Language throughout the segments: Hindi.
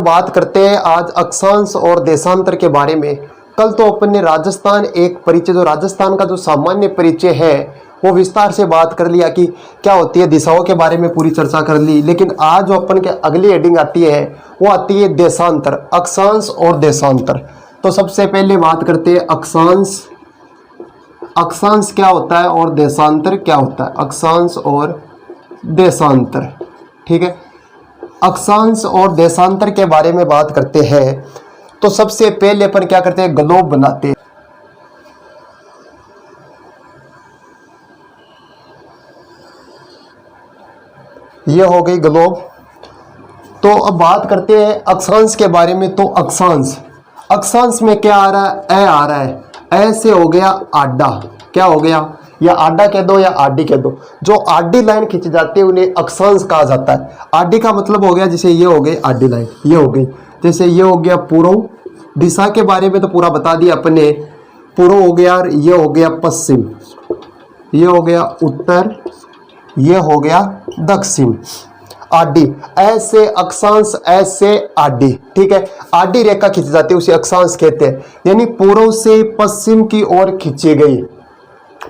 बात करते हैं आज अक्षांश और देशांतर के बारे में। कल तो अपन ने राजस्थान एक परिचय, जो राजस्थान का जो सामान्य परिचय है वो विस्तार से बात कर लिया कि क्या होती है, दिशाओं के बारे में पूरी चर्चा कर ली। लेकिन आज जो अपन के अगली हेडिंग आती है वो आती है देशांतर, अक्षांश और देशांतर। तो सबसे पहले बात करते हैं अक्षांश। अक्षांश क्या होता है और देशांतर क्या होता है। अक्षांश और देशांतर, ठीक है। अक्षांश और देशांतर के बारे में बात करते हैं तो सबसे पहले अपन क्या करते हैं, ग्लोब बनाते हैं। ये हो गई ग्लोब। तो अब बात करते हैं अक्षांश के बारे में। तो अक्षांश, अक्षांश में क्या आ रहा है, ए आ रहा है। ए से हो गया आडा, क्या हो गया, या आडा कह दो या आडी कह दो। जो आडी लाइन खींची जाती है उन्हें अक्षांश कहा जाता है। आडी का मतलब हो गया, जैसे ये हो गई आडी लाइन, ये हो गई, जैसे ये हो गया पूर्व। दिशा के बारे में तो पूरा बता दिया अपने, पूर्व हो गया, ये हो गया पश्चिम, ये हो गया उत्तर, ये हो गया दक्षिण। आडी, ऐसे अक्षांश, ऐसे आडी, ठीक है। आडी रेखा खींची जाती है उसे अक्षांश कहते हैं। यानी पूर्व से पश्चिम की ओर खींची गई,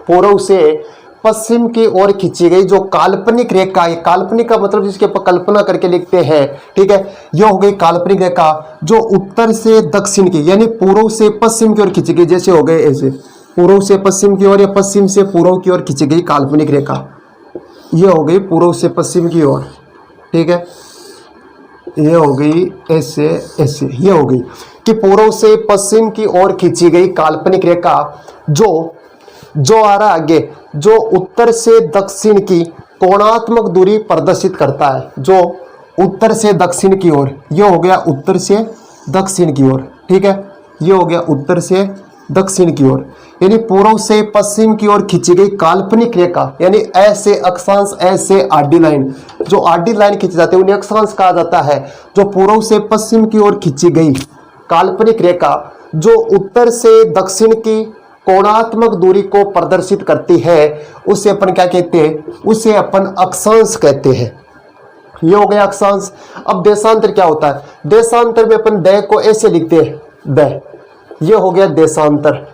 पूर्व से पश्चिम की ओर खींची गई जो काल्पनिक रेखा है। काल्पनिक का मतलब जिसके ऊपर कल्पना करके लिखते हैं, ठीक है। यह हो गई काल्पनिक रेखा जो उत्तर से दक्षिण की, यानी पूर्व से पश्चिम की ओर खींची गई। जैसे हो गए ऐसे, पूर्व से पश्चिम की ओर या पश्चिम से पूर्व की ओर खींची गई काल्पनिक रेखा। यह हो गई पूर्व से पश्चिम की ओर, ठीक है। ये हो गई ऐसे ऐसे, ये हो गई कि पूर्व से पश्चिम की ओर खींची गई काल्पनिक रेखा जो आ रहा आगे, जो उत्तर से दक्षिण की कोणात्मक दूरी प्रदर्शित करता है। जो उत्तर से दक्षिण की ओर, ये हो गया उत्तर से दक्षिण की ओर, ठीक है। ये हो गया उत्तर से दक्षिण की ओर, यानी पूर्व से पश्चिम की ओर खींची गई काल्पनिक रेखा, यानी ऐसे अक्षांश, ऐसे आडी लाइन। जो आडी लाइन खींची जाती है उन्हें अक्षांश कहा जाता है। जो पूर्व से पश्चिम की ओर खींची गई काल्पनिक रेखा जो उत्तर से दक्षिण की कोणात्मक दूरी को प्रदर्शित करती है उसे अपन क्या कहते हैं, उसे अपन अक्षांश कहते हैं। ये हो गया अक्षांश। अब देशांतर क्या होता है, देशांतर में अपन द को ऐसे लिखते हैं, द, ये हो गया देशांतर,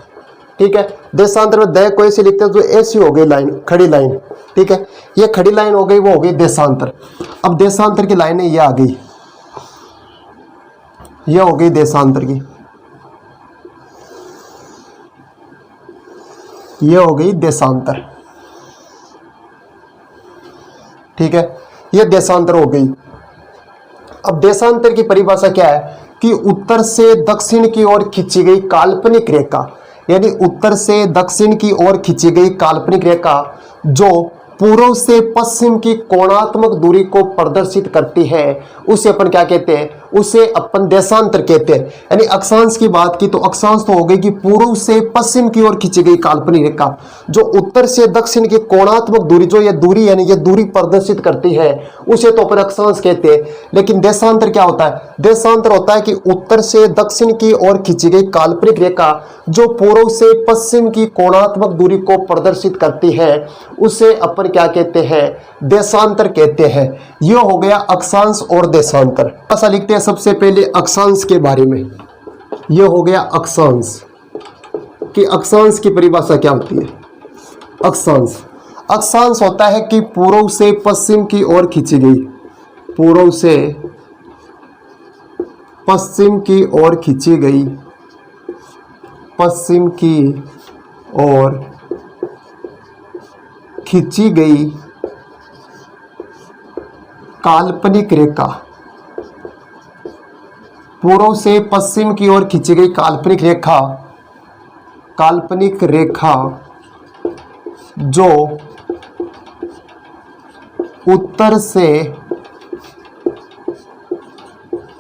ठीक है। देशांतर में द को ऐसे लिखते हैं, जो ऐसी हो गई लाइन, खड़ी लाइन, ठीक है। ये खड़ी लाइन हो गई, वो हो गई देशांतर। अब देशांतर की लाइनें ये आ गई, ये हो गई देशांतर की, ये हो गई देशांतर, ठीक है। ये देशांतर हो गई। अब देशांतर की परिभाषा क्या है कि उत्तर से दक्षिण की ओर खींची गई काल्पनिक रेखा, यानी उत्तर से दक्षिण की ओर खींची गई काल्पनिक रेखा जो पूर्व से पश्चिम की कोणात्मक दूरी को प्रदर्शित करती है उसे अपन क्या कहते हैं, उसे अपन देशांतर कहते हैं। यानी अक्षांश की बात की तो अक्षांश तो हो गई कि पूर्व से पश्चिम की ओर खींची गई काल्पनिक रेखा जो उत्तर से दक्षिण की कोणात्मक दूरी, जो ये दूरी यानी ये दूरी प्रदर्शित करती है उसे तो अपन अक्षांश कहते हैं। लेकिन देशांतर क्या होता है, देशांतर होता है कि उत्तर से दक्षिण की ओर खींची गई काल्पनिक रेखा जो पूर्व से पश्चिम की कोणात्मक दूरी को प्रदर्शित करती है उसे अपन क्या कहते हैं, देशांतर कहते हैं। यह हो गया अक्षांश और देशांतर। ऐसा लिखते हैं सबसे पहले अक्षांश के बारे में। यह हो गया अक्षांश कि अक्षांश की परिभाषा क्या होती है। अक्षांश, अक्षांश होता है कि पूर्व से पश्चिम की ओर खींची गई, पूर्व से पश्चिम की ओर खींची गई, पश्चिम की ओर खींची गई काल्पनिक रेखा, पूर्व से पश्चिम की ओर खींची गई काल्पनिक रेखा, काल्पनिक रेखा जो उत्तर से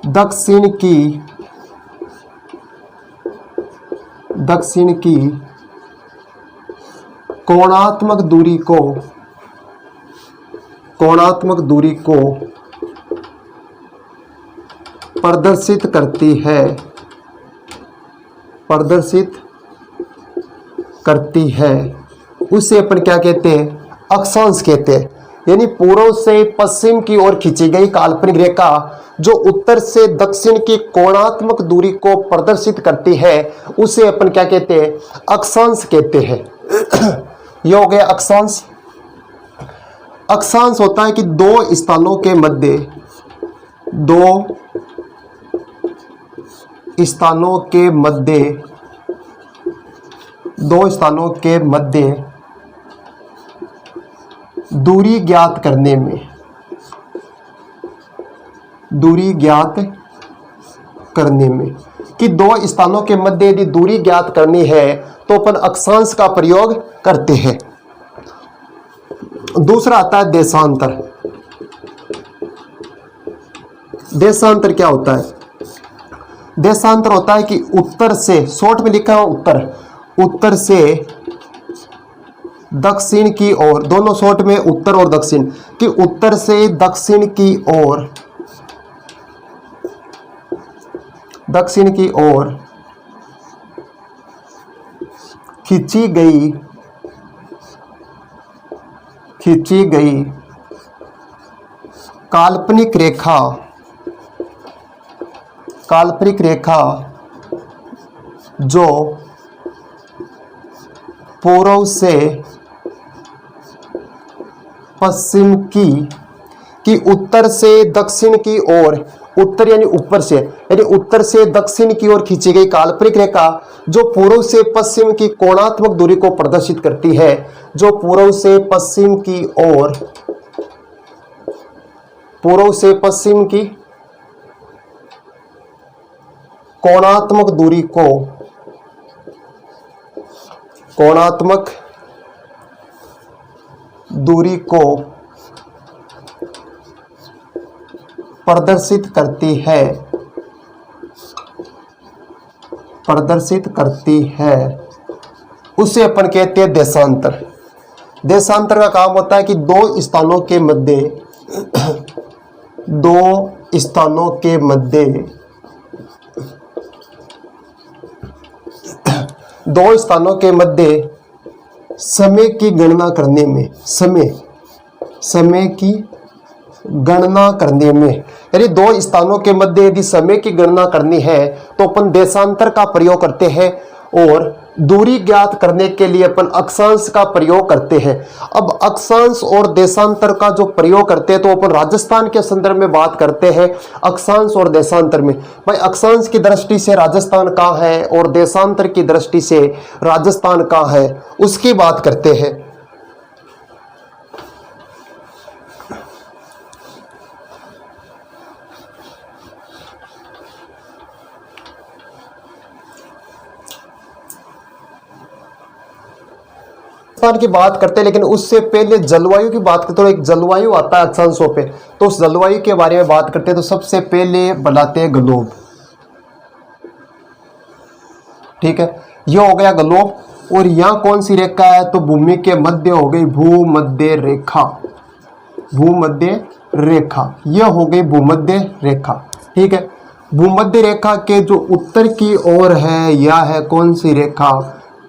दक्षिण की कोणात्मक दूरी को प्रदर्शित करती है उसे अपन क्या कहते हैं, अक्षांश कहते हैं। यानी पूर्व से पश्चिम की ओर खींची गई काल्पनिक रेखा जो उत्तर से दक्षिण की कोणात्मक दूरी को प्रदर्शित करती है उसे अपन क्या कहते हैं, अक्षांश कहते हैं। यह हो गया अक्षांश। अक्षांश होता है कि दो स्थानों के मध्य, दो स्थानों के मध्य, दो स्थानों के मध्य दूरी ज्ञात करने में, दूरी ज्ञात करने में, कि दो स्थानों के मध्य यदि दूरी ज्ञात करनी है तो अपन अक्षांश का प्रयोग करते हैं। दूसरा आता है देशांतर। देशांतर क्या होता है? देशांतर होता है कि उत्तर से, शॉर्ट में लिखा है उत्तर, उत्तर से दक्षिण की ओर, दोनों शॉर्ट में उत्तर और दक्षिण, कि उत्तर से दक्षिण की ओर, दक्षिण की ओर खींची गई काल्पनिक रेखा, काल्पनिक रेखा जो पूर्व से पश्चिम की, कि उत्तर से दक्षिण की ओर, उत्तर यानी ऊपर से, यानी उत्तर से दक्षिण की ओर खींची गई काल्पनिक रेखा जो पूर्व से पश्चिम की कोणात्मक दूरी को प्रदर्शित करती है, जो पूर्व से पश्चिम की ओर, पूर्व से पश्चिम की कोणात्मक दूरी को, कोणात्मक दूरी को प्रदर्शित करती है, प्रदर्शित करती है, उसे अपन कहते हैं देशांतर। देशांतर का काम होता है कि दो स्थानों के मध्य, दो स्थानों के मध्य, दो स्थानों के मध्य समय की गणना करने में, समय की गणना करने में, यानी दो स्थानों के मध्य यदि समय की गणना करनी है तो अपन देशांतर का प्रयोग करते हैं, और दूरी ज्ञात करने के लिए अपन अक्षांश का प्रयोग करते हैं। अब अक्षांश और देशांतर का जो प्रयोग करते हैं तो अपन राजस्थान के संदर्भ में बात करते हैं। अक्षांश और देशांतर में भाई, अक्षांश की दृष्टि से राजस्थान कहाँ है और देशांतर की दृष्टि से राजस्थान कहाँ है, उसकी बात करते हैं। की बात करते हैं, लेकिन उससे पहले जलवायु की बात करते हैं। एक जलवायु आता है अक्षांशों पे, तो उस जलवायु के बारे में बात करते हैं। तो सबसे पहले बनाते हैं ग्लोब, ठीक है, ये हो गया ग्लोब। और यहाँ कौन सी रेखा है, तो भूमि के मध्य हो गई भूमध्य रेखा, भूमध्य रेखा, यह हो गई भूमध्य रेखा, ठीक है। भूमध्य रेखा के जो उत्तर की ओर है यह है कौन सी रेखा,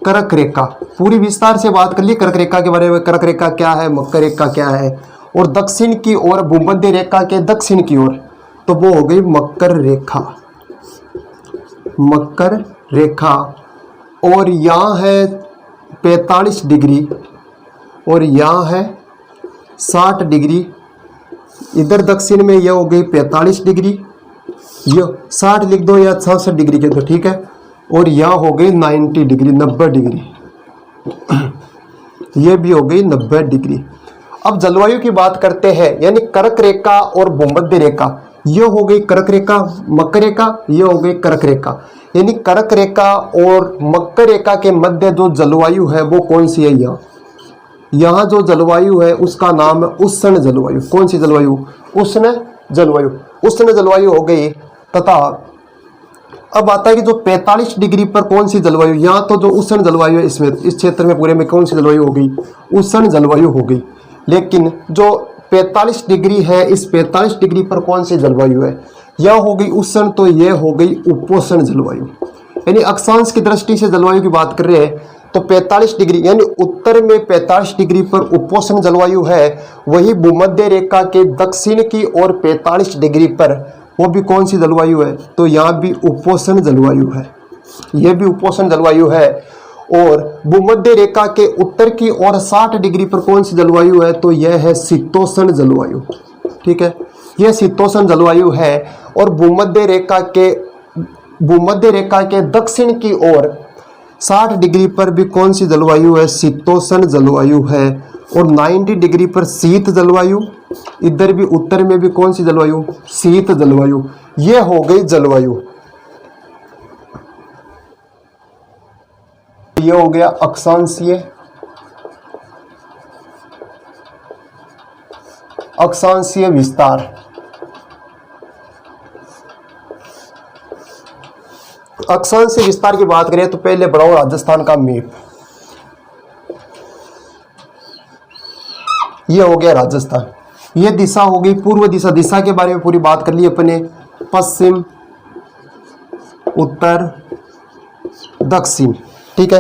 कर्क रेखा। पूरी विस्तार से बात कर ली कर्क रेखा के बारे में, कर्क रेखा क्या है, मकर रेखा क्या है। और दक्षिण की ओर भूमध्य रेखा के दक्षिण की ओर, तो वो हो गई मकर रेखा, मकर रेखा। और यहाँ है 45 डिग्री और यहाँ है 60 डिग्री। इधर दक्षिण में यह हो गई 45 डिग्री, ये 60 लिख दो या 66 डिग्री के दो, ठीक है। और यहाँ हो गई 90 डिग्री, 90 डिग्री, ये भी हो गई 90 डिग्री। अब जलवायु की बात करते हैं, यानी कर्क रेखा और भूमध्य रेखा, ये हो गई कर्क रेखा, मकर रेखा, ये हो गई कर्क रेखा। यानी कर्क रेखा और मकर रेखा के मध्य जो जलवायु है वो कौन सी है, यहाँ जो जलवायु है उसका नाम है उष्ण जलवायु। कौन सी जलवायु, उष्ण जलवायु, उष्ण जलवायु हो गई। तथा अब आता है कि जो 45 डिग्री पर कौन सी जलवायु, यहाँ तो जो उष्ण जलवायु है इसमें, इस क्षेत्र में पूरे में कौन सी जलवायु हो गई, उष्ण जलवायु हो गई। लेकिन जो 45 डिग्री है, इस 45 डिग्री पर कौन सी जलवायु है, यह हो गई उष्ण, तो यह हो गई उपोष्ण जलवायु। यानी अक्षांश की दृष्टि से जलवायु की बात कर रहे हैं तो 45 डिग्री यानी उत्तर में 45 डिग्री पर उपोष्ण जलवायु है, वही भूमध्य रेखा के दक्षिण की ओर 45 डिग्री पर वो भी कौन सी जलवायु है, तो यहाँ भी उपोष्ण जलवायु है, यह भी उपोष्ण जलवायु है। और भूमध्य रेखा के उत्तर की ओर 60 डिग्री पर कौन सी जलवायु है, तो यह है शीतोष्ण जलवायु। ठीक है, यह शीतोष्ण जलवायु है। और भूमध्य रेखा के दक्षिण की ओर 60 डिग्री पर भी कौन सी जलवायु है, शीतोष्ण जलवायु है। और 90 डिग्री पर शीत जलवायु, इधर भी उत्तर में भी कौन सी जलवायु, शीत जलवायु। यह हो गई जलवायु। यह हो गया अक्षांशीय विस्तार। अक्षांशीय विस्तार की बात करें तो पहले बनाओ राजस्थान का मैप। यह हो गया राजस्थान, यह दिशा हो गई पूर्व दिशा। दिशा के बारे में पूरी बात कर ली अपने, पश्चिम, उत्तर, दक्षिण। ठीक है,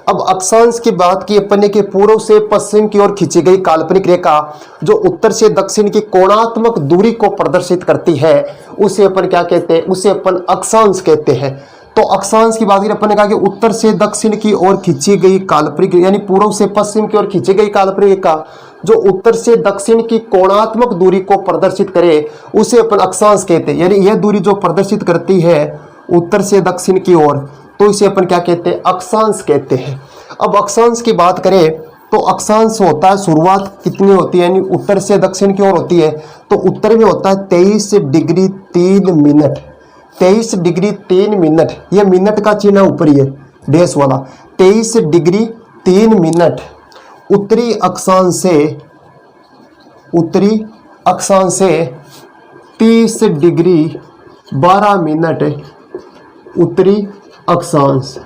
अब अक्षांश की बात की अपने के पूर्व से पश्चिम की ओर खींची गई काल्पनिक रेखा जो उत्तर से दक्षिण की कोणात्मक दूरी को प्रदर्शित करती है, उसे अपन क्या कहते हैं, उसे अपन अक्षांश कहते हैं। तो अक्षांश की बात की अपन ने कहा कि उत्तर से दक्षिण की ओर खींची गई काल्पनिक यानी पूर्व से पश्चिम की ओर खींची गई काल्पनिक रेखा जो उत्तर से दक्षिण की कोणात्मक दूरी को प्रदर्शित करे, उसे अपन अक्षांश कहते हैं। यानी यह दूरी जो प्रदर्शित करती है उत्तर से दक्षिण की ओर, तो इसे अपन क्या कहते हैं, अक्षांश कहते हैं। अब अक्षांश की बात करें तो अक्षांश होता है, शुरुआत कितनी होती है, यानी उत्तर से दक्षिण की ओर होती है, तो उत्तर में होता है 23 डिग्री 3 मिनट। 23 डिग्री 3 मिनट, यह मिनट का चिन्ह ऊपर ही है, डैश वाला। 23 डिग्री 3 मिनट उत्तरी अक्षांश से 30 डिग्री 12 मिनट उत्तरी अक्षांश।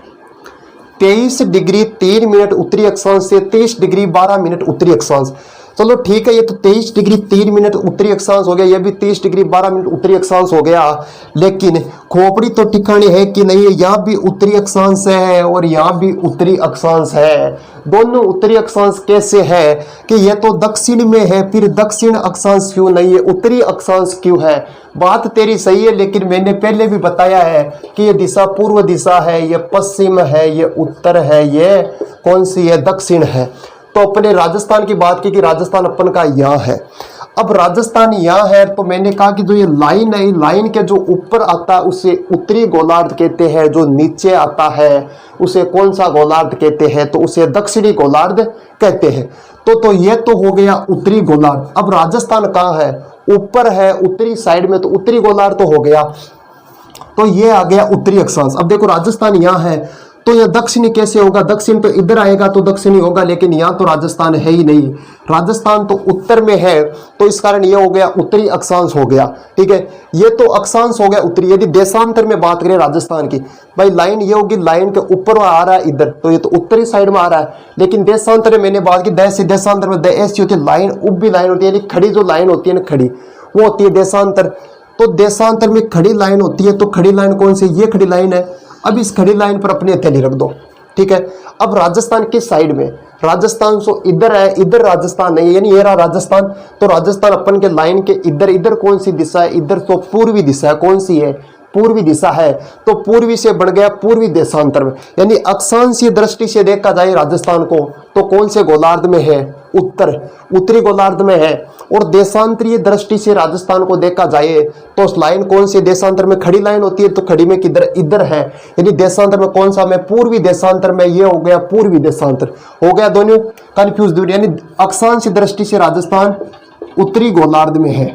23 डिग्री 3 मिनट उत्तरी अक्षांश से 30 डिग्री 12 मिनट उत्तरी अक्षांश। चलो ठीक है, ये तो 23 डिग्री 3 मिनट उत्तरी अक्षांश हो गया, ये भी 30 डिग्री 12 मिनट उत्तरी अक्षांश हो गया। लेकिन खोपड़ी तो ठिकाने है कि नहीं है, यहाँ भी उत्तरी अक्षांश है और यहाँ भी उत्तरी अक्षांश है। दोनों उत्तरी अक्षांश कैसे है कि यह तो दक्षिण में है, फिर दक्षिण अक्षांश क्यों नहीं है, उत्तरी अक्षांश क्यों है। बात तेरी सही है, लेकिन मैंने पहले भी बताया है कि ये दिशा पूर्व दिशा है, ये पश्चिम है, ये उत्तर है, ये कौन सी है, दक्षिण है। तो अपने राजस्थान की बात की कि राजस्थान अपन का यहाँ है। अब राजस्थान यहाँ है तो मैंने कहा कि जो ये लाइन है, लाइन के जो ऊपर आता है उसे उत्तरी गोलार्ध कहते हैं, जो नीचे आता है उसे कौन सा गोलार्ध कहते हैं, तो उसे दक्षिणी गोलार्ध कहते हैं। तो ये तो हो गया उत्तरी गोलार्ध। अब राजस्थान कहाँ है, ऊपर है उत्तरी साइड में, तो उत्तरी गोलार्ध तो हो गया, तो ये आ गया उत्तरी अक्षांश। अब देखो राजस्थान यहाँ है तो यह दक्षिणी कैसे होगा, दक्षिण तो इधर आएगा तो दक्षिणी होगा, लेकिन यहाँ तो राजस्थान है ही नहीं, राजस्थान तो उत्तर में है, तो इस कारण यह हो गया उत्तरी अक्षांश हो गया। ठीक है, ये तो अक्षांश हो गया उत्तरी। यदि देशांतर में बात करें राजस्थान की, भाई लाइन ये होगी, लाइन के ऊपर आ रहा है इधर, तो ये तो उत्तरी साइड में आ रहा है। लेकिन देशांतर में मैंने बात की, देशांतर में ऐसी होती है लाइन, उभी लाइन होती है, यानी खड़ी जो लाइन होती है ना, खड़ी वो होती है देशांतर। तो देशांतर में खड़ी लाइन होती है, तो खड़ी लाइन कौन सी, ये खड़ी लाइन है। अब इस खड़ी लाइन पर अपनी हथेली रख दो। ठीक है, अब राजस्थान किस साइड में, राजस्थान सो इधर है, इधर राजस्थान नहीं, यानी ये रहा राजस्थान। तो राजस्थान अपन के लाइन के इधर, इधर कौन सी दिशा है, इधर तो पूर्वी दिशा है, कौन सी है, पूर्वी दिशा है। तो पूर्वी से बढ़ गया पूर्वी देशांतर में, यानी अक्षांशीय दृष्टि से देखा जाए राजस्थान को तो कौन से गोलार्ध में है, उत्तरी गोलार्ध में है। और देशांतरीय दृष्टि से राजस्थान को देखा जाए तो उस लाइन कौन से देशांतर में, खड़ी लाइन होती है, तो खड़ी में किधर, इधर है, यानी देशांतर में कौन सा में, पूर्वी देशांतर में। ये हो गया पूर्वी देशांतर, हो गया दोनों कंफ्यूज, यानी अक्षांशीय दृष्टि से राजस्थान उत्तरी गोलार्ध में है,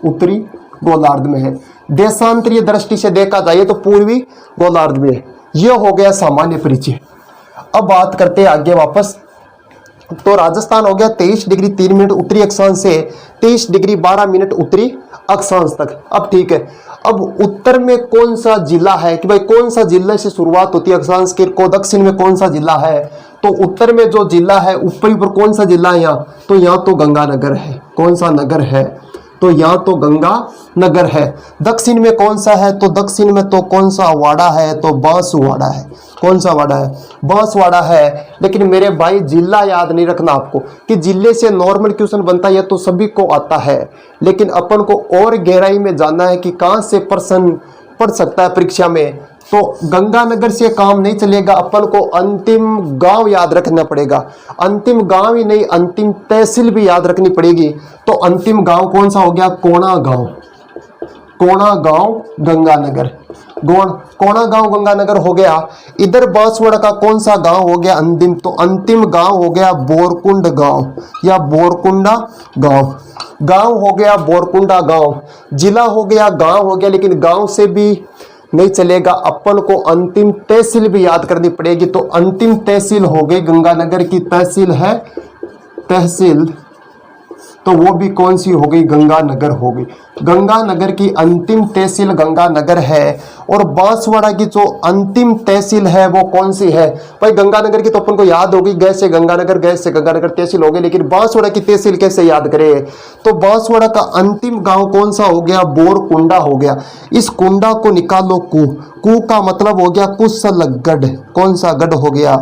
उत्तरी गोलार्ध में है। देशांतरीय दृष्टि से देखा जाए तो पूर्वी गोलार्ध में है। यह हो गया सामान्य परिचय। अब बात करते हैं आगे वापस, तो राजस्थान हो गया 23 डिग्री 3 मिनट उत्तरी अक्षांश से 30 डिग्री 12 मिनट उत्तरी अक्षांश तक। अब ठीक है, अब उत्तर में कौन सा जिला है कि भाई कौन सा जिले से शुरुआत होती है अक्षांश के, को दक्षिण में कौन सा जिला है, तो उत्तर में जो जिला है ऊपरी पर कौन सा जिला है यहाँ, तो यहाँ तो गंगानगर है। कौन सा नगर है, तो यहाँ तो गंगा नगर है। दक्षिण में कौन सा है, तो दक्षिण में तो कौन सा वाड़ा है, तो बांसवाड़ा है। कौन सा वाड़ा है, बांसवाड़ा है। लेकिन मेरे भाई जिला याद नहीं रखना आपको, कि जिले से नॉर्मल क्वेश्चन बनता है तो सभी को आता है, लेकिन अपन को और गहराई में जानना है कि कहाँ से प्रश्न पढ़ सकता है परीक्षा में। तो गंगानगर से काम नहीं चलेगा, अपन को अंतिम गांव याद रखना पड़ेगा। अंतिम गांव ही नहीं, अंतिम तहसील भी याद रखनी पड़ेगी। तो अंतिम गांव कौन सा हो गया, कोणा गांव। कोणा गांव गंगानगर, कोणा गांव गंगानगर हो गया। इधर बांसवाड़ा का कौन सा गांव हो गया अंतिम, तो अंतिम गांव हो गया बोरकुंड गांव या बोरकुंडा गांव। गांव हो गया बोरकुंडा गांव। जिला हो गया, गांव हो गया, लेकिन गांव से भी नहीं चलेगा, अपन को अंतिम तहसील भी याद करनी पड़ेगी। तो अंतिम तहसील हो गई गंगानगर की तहसील है तहसील, तो वो भी कौन सी हो गई, गंगानगर हो गई। गंगानगर की अंतिम तहसील गंगानगर है। और बांसवाड़ा की जो अंतिम तहसील है वो कौन सी है भाई, गंगानगर की तो अपन को याद होगी, गए से गंगानगर, गए से गंगानगर तहसील हो गई, लेकिन बांसवाड़ा की तहसील कैसे याद करें। तो बांसवाड़ा का अंतिम गांव कौन सा हो गया, बोरकुंडा हो गया। इस कुंडा को निकालो, कू का मतलब हो गया कुशलगढ़। कौन सा गढ़ हो गया,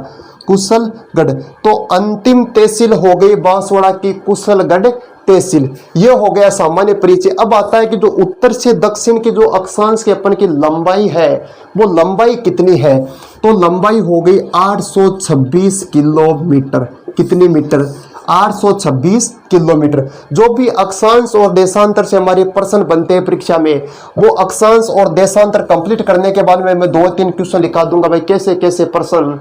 कुशलगढ़। तो अंतिम तहसील हो गई बांसवाड़ा की कुशलगढ़ तहसील। ये हो गया सामान्य परिचय। अब आता है कि जो उत्तर से दक्षिण के जो अक्षांश के अपन की लंबाई है वो लंबाई कितनी है, तो लंबाई हो गई 826 किलोमीटर। कितनी मीटर, 826 किलोमीटर। जो भी अक्षांश और देशांतर से हमारे प्रश्न बनते हैं परीक्षा में, वो अक्षांश और देशांतर कंप्लीट करने के बाद में मैं 2-3 क्वेश्चन लिखा दूंगा भाई कैसे कैसे प्रश्न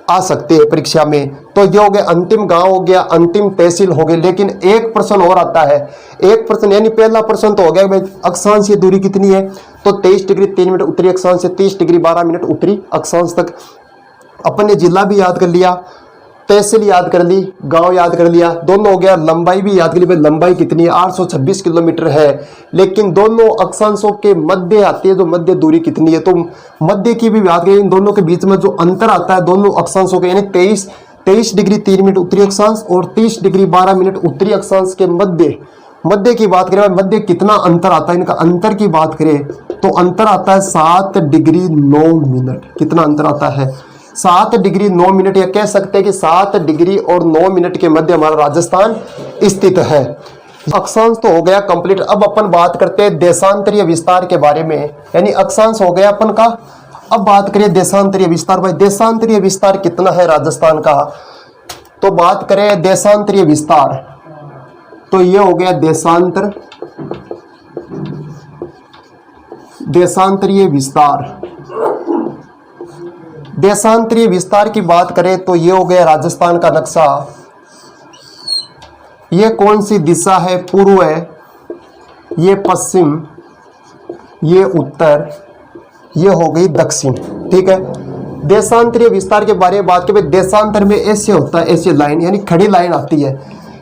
आ सकते हैं परीक्षा में। तो ये हो गया अंतिम गांव हो गया, अंतिम तहसील हो गई। लेकिन एक प्रश्न और आता है, एक प्रश्न यानी पहला प्रश्न तो हो गया भाई अक्षांश की दूरी कितनी है, तो 23 डिग्री 3 मिनट उत्तरी अक्षांश से 30 डिग्री 12 मिनट उत्तरी अक्षांश तक। अपन ने जिला भी याद कर लिया, तहसील याद कर ली, गांव याद कर लिया, दोनों हो गया। लंबाई भी याद कर ली भाई, लंबाई कितनी है, 826 किलोमीटर है। लेकिन दोनों अक्षांशों के मध्य आती है, जो मध्य दूरी कितनी है, तो मध्य की भी याद करें। इन दोनों के बीच में जो अंतर आता है दोनों अक्षांशों के, यानी 23 डिग्री 3 मिनट उत्तरी अक्षांश और 30 डिग्री 12 मिनट उत्तरी अक्षांश के मध्य की बात करें, मध्य कितना अंतर आता है, इनका अंतर की बात करें तो अंतर आता है 7 डिग्री 9 मिनट। कितना अंतर आता है, 7 डिग्री 9 मिनट, या कह सकते हैं कि 7 डिग्री और 9 मिनट के मध्य हमारा राजस्थान स्थित है। अक्षांश तो हो गया कंप्लीट। अब अपन बात करते हैं देशांतरीय विस्तार के बारे में, यानी अक्षांश हो गया अपन का। अब बात करें देशांतरीय विस्तार। भाई देशांतरीय विस्तार कितना है राजस्थान का, तो बात करें देशांतरीय विस्तार, तो ये हो गया देशांतरीय विस्तार। देशांतरीय विस्तार की बात करें तो ये हो गया राजस्थान का नक्शा। ये कौन सी दिशा है, पूर्व है, ये पश्चिम, ये उत्तर, ये हो गई दक्षिण। ठीक है। देशांतरीय विस्तार के बारे में बात करें, देशांतर में ऐसे होता है, ऐसे लाइन यानी खड़ी लाइन आती है,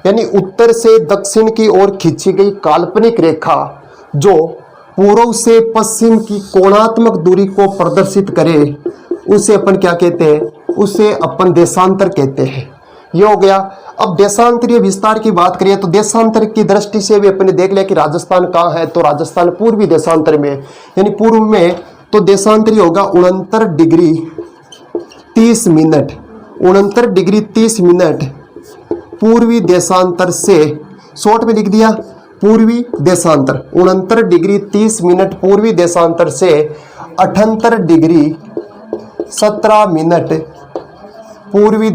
यानी उत्तर से दक्षिण की ओर खींची गई काल्पनिक रेखा जो पूर्व से पश्चिम की कोणात्मक दूरी को प्रदर्शित करे, उसे अपन क्या कहते हैं, उसे अपन देशांतर कहते हैं। ये हो गया। अब देशांतरीय विस्तार की बात करिए तो देशांतर की दृष्टि से भी अपन ने देख लिया कि राजस्थान कहाँ है, तो राजस्थान पूर्वी देशांतर में, यानी पूर्व में। तो देशांतरीय होगा 69 डिग्री 30 मिनट, 69 डिग्री 30 मिनट पूर्वी देशांतर से, शॉर्ट में लिख दिया पूर्वी देशांतर, 69 डिग्री 30 मिनट पूर्वी देशांतर से 78 डिग्री 17 मिनट पूर्वी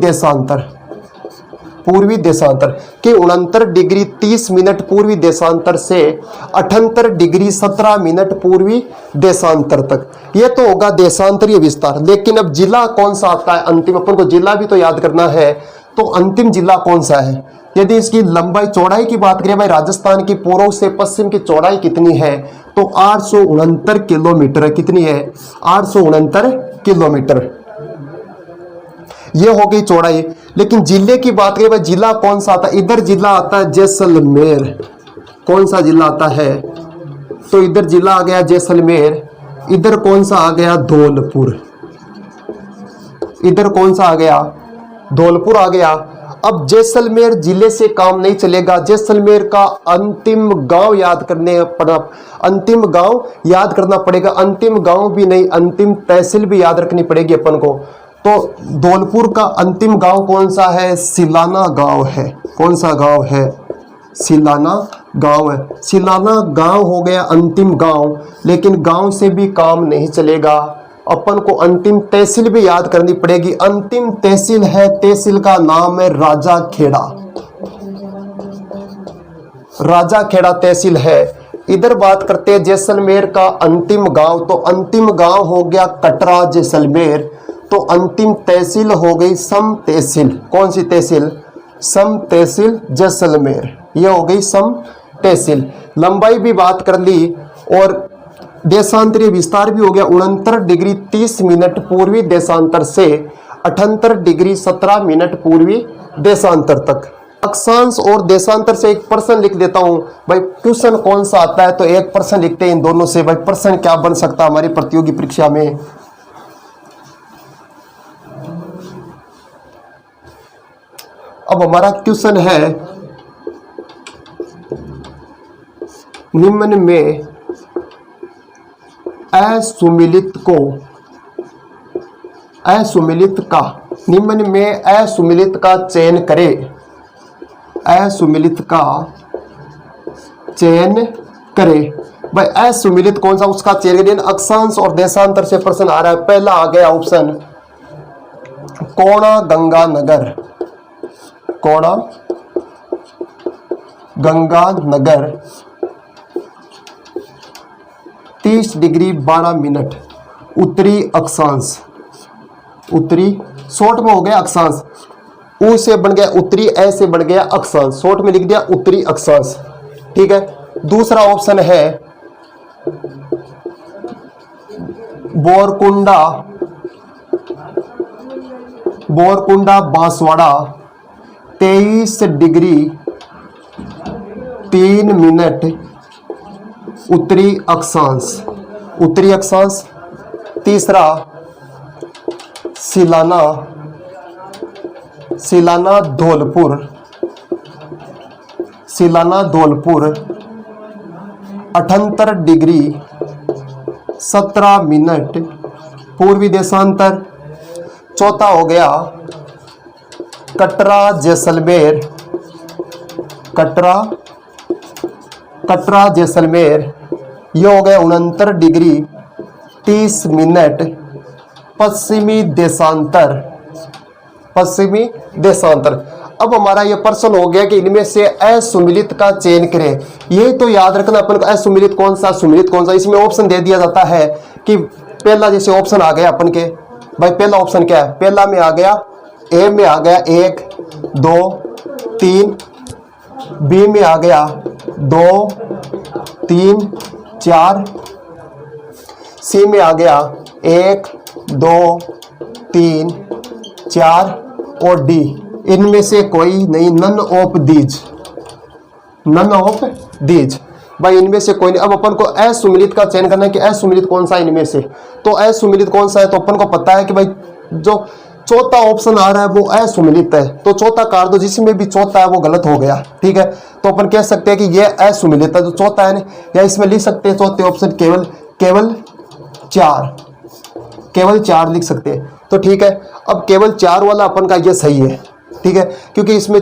देशांतर के 69 डिग्री 30 मिनट पूर्वी देशांतर से 78 डिग्री 17 मिनट पूर्वी देशांतर तक। ये तो होगा देशांतरीय विस्तार। लेकिन अब जिला कौन सा आता है अंतिम, अपन को जिला भी तो याद करना है। तो अंतिम जिला कौन सा है, यदि इसकी लंबाई चौड़ाई की बात करें भाई, राजस्थान की पूर्व से पश्चिम की चौड़ाई कितनी है, तो 869 किलोमीटर। कितनी है, 869 किलोमीटर। ये हो गई चौड़ाई। लेकिन जिले की बात करें भाई, जिला कौन सा आता है, इधर जिला आता है जैसलमेर। कौन सा जिला आता है, तो इधर जिला आ गया जैसलमेर। इधर कौन सा आ गया, धौलपुर। इधर कौन सा आ गया, धौलपुर आ गया। अब जैसलमेर जिले से काम नहीं चलेगा, जैसलमेर का अंतिम गांव याद करने पड़ा, अंतिम गांव याद करना पड़ेगा। अंतिम गांव भी नहीं, अंतिम तहसील भी याद रखनी पड़ेगी अपन को। तो धौलपुर का अंतिम गांव कौन सा है? सिलाना गांव है। कौन सा गांव है? सिलाना गांव है। सिलाना गांव हो गया अंतिम गांव, लेकिन गांव से भी काम नहीं चलेगा, अपन को अंतिम तहसील भी याद करनी पड़ेगी। अंतिम तहसील है, तहसील का नाम है राजा खेड़ा। राजा खेड़ा तहसील है। इधर बात करते हैं जैसलमेर का अंतिम गांव, तो अंतिम गांव हो गया कटरा जैसलमेर। तो अंतिम तहसील हो गई सम तहसील। कौन सी तहसील? सम तहसील जैसलमेर। ये हो गई सम तहसील। लंबाई भी बात कर ली और देशांतरीय विस्तार भी हो गया 69 डिग्री 30 मिनट पूर्वी देशांतर से 78 डिग्री 17 मिनट पूर्वी देशांतर तक। अक्षांश और देशांतर से एक प्रश्न लिख देता हूं भाई, क्वेश्चन कौन सा आता है तो एक प्रश्न लिखते हैं इन दोनों से। भाई प्रश्न क्या बन सकता है हमारी प्रतियोगी परीक्षा में? अब हमारा क्वेश्चन है, निम्न में असुमिलित को, असुमिलित का, निम्न में असुमिलित का चयन करे। असुमिलित का चयन करे। भाई असुमिलित कौन सा, उसका चयन करें। अक्षांश और देशांतर से प्रश्न आ रहा है। पहला आ गया ऑप्शन कोणा गंगानगर। कोणा गंगानगर 30 डिग्री 12 मिनट उत्तरी अक्षांश। उत्तरी शॉर्ट में हो गया अक्षांश, ऊ से बन गया उत्तरी, ए से बन गया अक्षांश, शॉर्ट में लिख दिया उत्तरी अक्षांश। ठीक है। दूसरा ऑप्शन है बोरकुंडा, बोरकुंडा बांसवाड़ा 23 डिग्री 3 मिनट उत्तरी अक्षांश। उत्तरी अक्षांश। तीसरा सिलाना, सिलाना धौलपुर, सिलाना धौलपुर 78 डिग्री 17 मिनट पूर्वी देशांतर। चौथा हो गया कटरा जैसलमेर, कटरा, कटरा जैसलमेर, ये हो गया 69 डिग्री 30 मिनट पश्चिमी देशांतर, पश्चिमी देशांतर। अब हमारा ये प्रश्न हो गया कि इनमें से असुमिलित का चयन करें। ये तो याद रखना अपन को, असुमिलित कौन सा, सुमिलित कौन सा। इसमें ऑप्शन दे दिया जाता है कि पहला जैसे ऑप्शन आ गया अपन के, भाई पहला ऑप्शन क्या है? पहला में आ गया, ए में आ गया 1 2 3, बी में आ गया 2 3 4, सी में आ गया 1 2 3 4 और डी इनमें से कोई नहीं, none of these, none of these. भाई इनमें से कोई नहीं। अब अपन को असुमिलित का चयन करना है कि असुमिलित कौन सा है इनमें से। तो असुमिलित कौन सा है, तो अपन को पता है कि भाई जो चौथा ऑप्शन आ रहा है वो असुमिलित है, तो चौथा काट दो, जिसमें भी चौथा है वो गलत हो गया। ठीक है। तो अपन कह सकते हैं कि ये असुमिलित है, जो चौथा है ना, या इसमें लिख सकते हैं चौथे ऑप्शन केवल, केवल 4, केवल 4 लिख सकते हैं। तो ठीक है। अब केवल 4 वाला अपन का ये सही है। ठीक है। क्योंकि इसमें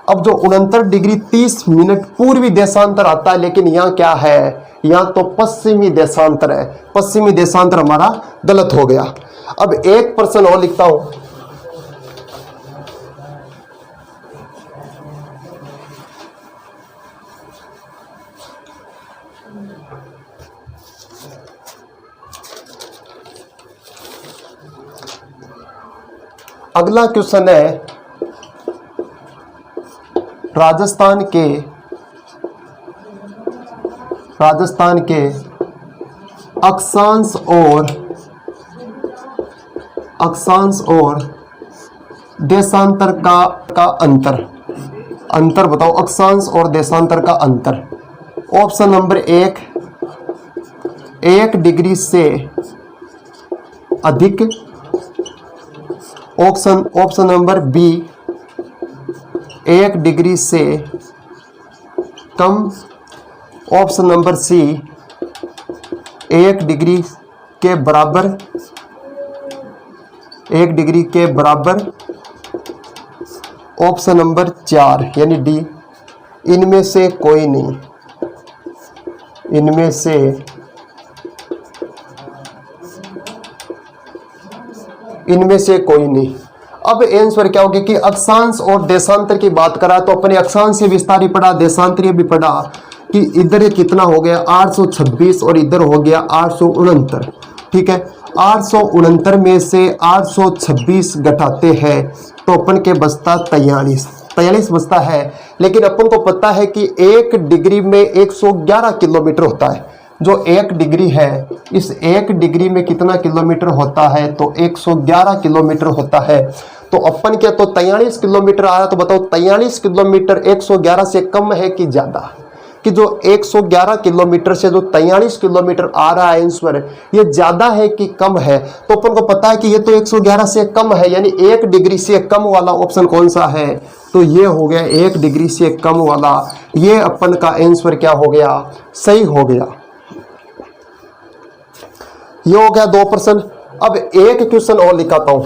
अब जो 69 डिग्री 30 मिनट पूर्वी देशांतर आता है, लेकिन यहाँ क्या है, यहाँ तो पश्चिमी देशांतर है। पश्चिमी देशांतर हमारा गलत हो गया। अब एक प्रश्न और लिखता हूं, अगला क्वेश्चन है राजस्थान के अक्षांश और देशांतर का अंतर बताओ। अक्षांश और देशांतर का अंतर। ऑप्शन नंबर 1 डिग्री से अधिक। ऑप्शन नंबर बी 1 डिग्री से कम। ऑप्शन नंबर सी 1 डिग्री के बराबर, 1 डिग्री के बराबर। ऑप्शन नंबर 4 यानी डी, इनमें से कोई नहीं, इनमें से कोई नहीं। अब आंसर क्या होगा कि अक्षांश और देशांतर की बात करा तो अपने अक्षांश विस्तार ही पढ़ा, देशांतरीय भी पढ़ा कि इधर ये कितना हो गया 826 और इधर हो गया 869। ठीक है, 869 में से 826 घटाते हैं तो अपन के बचता 43 बचता है। लेकिन अपन को पता है कि 1 डिग्री में 111 किलोमीटर होता है। जो 1 डिग्री है, इस 1 डिग्री में कितना किलोमीटर होता है तो 111 किलोमीटर होता है। तो अपन क्या तो 43 किलोमीटर आ रहा, तो बताओ 43 किलोमीटर 111 से कम है कि ज़्यादा? कि जो 111 किलोमीटर से जो 43 किलोमीटर आ रहा है आंसर, ये ज़्यादा है कि कम है? तो अपन को पता है कि ये तो 111 से कम है, यानी 1 डिग्री से कम वाला ऑप्शन कौन सा है? तो ये हो गया 1 डिग्री से कम वाला। ये अपन का आंसर क्या हो गया? सही हो गया। ये हो गया 2 प्रश्न। अब एक क्वेश्चन और लिखाता हूं।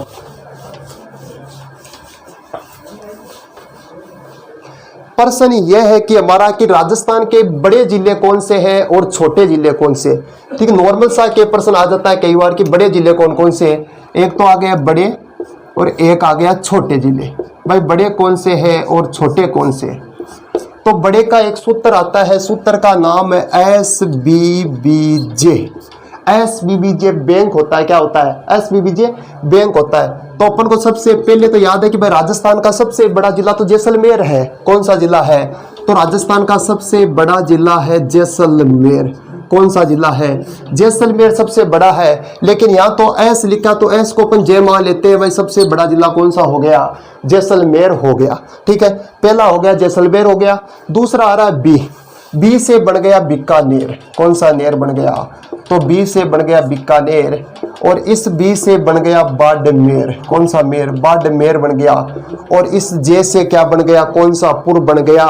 प्रश्न यह है कि हमारा कि राजस्थान के बड़े जिले कौन से हैं और छोटे जिले कौन से? ठीक है, नॉर्मल सा के प्रश्न आ जाता है कई बार कि बड़े जिले कौन कौन से? एक तो आ गया बड़े और एक आ गया छोटे जिले। भाई बड़े कौन से हैं और छोटे कौन से? तो बड़े का एक सूत्र आता है, सूत्र का नाम है SBBJ। SBBJ बैंक होता है। क्या होता है? SBBJ बैंक होता है। तो अपन को सबसे पहले तो याद है कि भाई राजस्थान का सबसे बड़ा जिला तो जैसलमेर है। कौन सा जिला है? तो राजस्थान का सबसे बड़ा जिला है जैसलमेर। कौन सा जिला है? जैसलमेर सबसे बड़ा है। लेकिन यहाँ तो एस लिखा तो एस को अपन जे मान लेते हैं। भाई सबसे बड़ा जिला कौन सा हो गया? जैसलमेर हो गया। ठीक है, पहला हो गया जैसलमेर हो गया। दूसरा आ रहा है बी से बन गया बीकानेर। कौन सा नेर बन गया? तो बी से बन गया बीकानेर। और इस बी से बन गया बाड़मेर। कौन सा मेर? बाड़मेर बन गया। और इस जे से क्या बन गया? कौन सा पुर बन गया?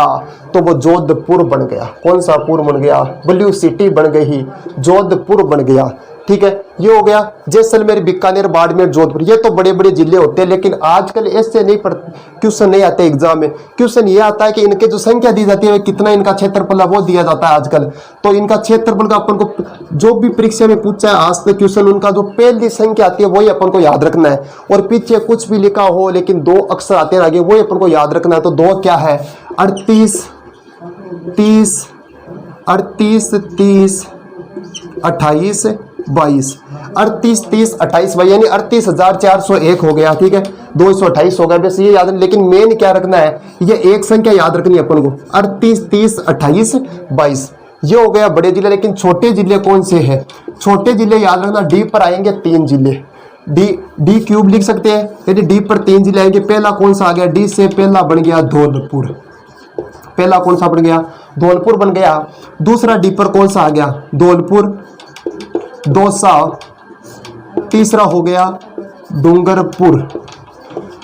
तो वो जोधपुर बन गया। कौन सा पुर बन गया? ब्लू सिटी बन गई, जोधपुर बन गया। ठीक है, ये हो गया जैसलमेर, बीकानेर, बाड़मेर, जोधपुर। ये तो बड़े बड़े जिले होते हैं। लेकिन आजकल ऐसे नहीं क्वेश्चन नहीं आते एग्जाम में। क्वेश्चन ये आता है कि इनके जो संख्या दी जाती है, कितना इनका क्षेत्रफल है वो दिया जाता है आजकल। तो इनका क्षेत्रफल का अपन को जो भी परीक्षा में पूछा है आज तक क्वेश्चन, उनका जो पहली संख्या आती है वही अपन को याद रखना है। और पीछे कुछ भी लिखा हो लेकिन 2 अक्षर आते हैं आगे, वही अपन को याद रखना है। तो 2 क्या है? 38, 30, 28, 22। 38, 30, 28 भाई यानी 38,401 हो गया। ठीक है, 228 हो गया। बस ये याद है। लेकिन मेन क्या रखना है? ये एक संख्या याद रखनी है अपन को, 38, 30, 28, 22। ये हो गया बड़े जिले। लेकिन छोटे जिले कौन से हैं? छोटे जिले याद रखना, डी पर आएंगे 3 जिले। डी क्यूब लिख सकते हैं, यदि डी पर 3 जिले आएंगे। पहला कौन सा आ गया? डी से पहला बन गया धौलपुर। पहला कौन सा बन गया? धौलपुर बन गया। दूसरा डी पर कौन सा आ गया? धौलपुर, दौसा। तीसरा हो गया डूंगरपुर।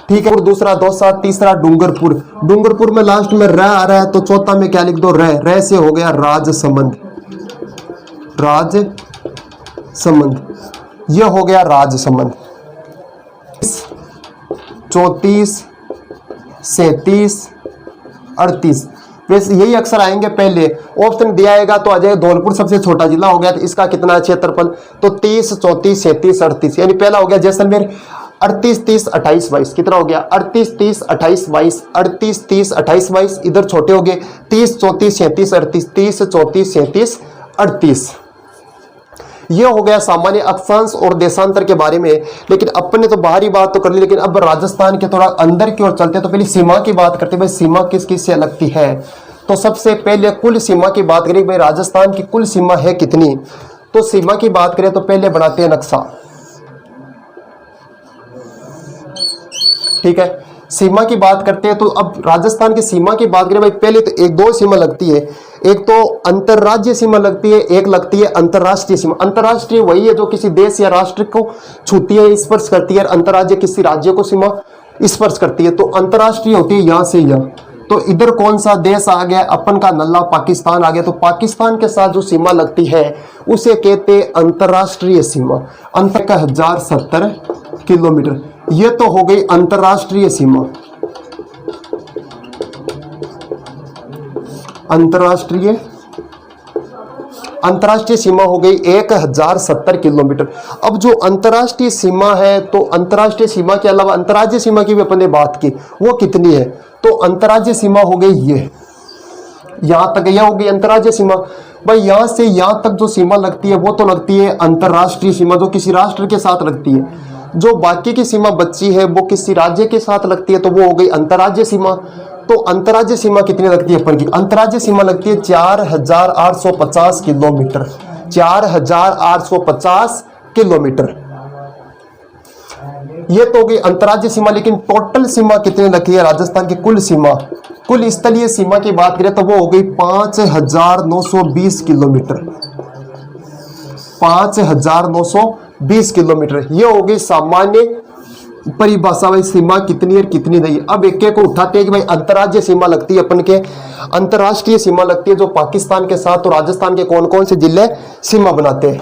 ठीक है, और दूसरा दौसा, तीसरा डूंगरपुर। डूंगरपुर में लास्ट में र आ रहा है तो चौथा में क्या लिख दो? र से हो गया राजसमंद। राजसमंद, ये हो गया राजसमंद। 34, 37, 38 वैसे यही अक्षर आएंगे। पहले ऑप्शन दिया आएगा तो आ जाएगा धौलपुर सबसे छोटा जिला हो गया। तो इसका कितना क्षेत्रफल? तो 30, 34, 37, 38। यानी पहला हो गया जैसलमेर। 38, 30, 28, 22 कितना हो गया? 38, 30, 28, 22। 38, 30, 28, 22 इधर छोटे हो गए। 30, 34, 37, 38। 30, 34, 37, 38। ये हो गया सामान्य अक्षांश और देशांतर के बारे में। लेकिन अपन ने तो बाहरी बात तो कर ली, लेकिन अब राजस्थान के थोड़ा अंदर की ओर चलते हैं। तो पहले सीमा की बात करते हैं। भाई सीमा किस किस से लगती है? तो सबसे पहले कुल सीमा की बात करें। भाई राजस्थान की कुल सीमा है कितनी? तो सीमा की बात करें तो पहले बनाते हैं नक्शा। ठीक है, सीमा की बात करते हैं। तो अब राजस्थान की सीमा की बात करें भाई, पहले तो 2 सीमा लगती है। एक तो अंतरराज्यीय सीमा लगती है, एक लगती है अंतरराष्ट्रीय सीमा। अंतरराष्ट्रीय वही है जो किसी देश या राष्ट्र को छूती है, स्पर्श करती है। अंतरराज्य किसी राज्य को सीमा स्पर्श करती है। तो अंतरराष्ट्रीय होती है यहाँ से यहाँ। तो इधर कौन सा देश आ गया, अपन का नल्ला पाकिस्तान आ गया। तो पाकिस्तान के साथ जो सीमा लगती है उसे कहते हैं अंतरराष्ट्रीय सीमा। अंतर का 1070 किलोमीटर, ये तो हो गई अंतरराष्ट्रीय सीमा। अंतरराष्ट्रीय सीमा हो गई 1070 किलोमीटर। अब जो अंतरराष्ट्रीय सीमा है, तो अंतरराष्ट्रीय सीमा के अलावा अंतर्राज्यीय सीमा की भी अपन ने बात की, वो कितनी है? तो अंतर्राज्यीय सीमा हो गई ये, यहां तक यह हो गई अंतर्राज्यीय सीमा। भाई यहां से यहां तक जो सीमा लगती है वो तो लगती है अंतरराष्ट्रीय सीमा, जो किसी राष्ट्र के साथ लगती है। जो बाकी की सीमा बची है वो किसी राज्य के साथ लगती है, तो वो हो गई अंतर्राज्यीय सीमा। तो अंतर्राज्यीय सीमा कितनी लगती है अपन की? अंतर्राज्यीय सीमा लगती है 4850 किलोमीटर, 4850 किलोमीटर। ये तो हो गई अंतर्राज्यीय सीमा। लेकिन टोटल सीमा कितनी लगती है राजस्थान की? कुल सीमा, कुल स्थलीय सीमा की बात करें तो वो हो गई 5920 किलोमीटर, 5920 किलोमीटर। ये हो गई सामान्य परिभाषा, भाई सीमा कितनी है कितनी नहीं। अब एक एक को उठाते हैं कि भाई अंतर्राज्यीय सीमा लगती है अपन के, अंतर्राष्ट्रीय सीमा लगती है जो पाकिस्तान के साथ, तो राजस्थान के कौन कौन से जिले सीमा बनाते हैं।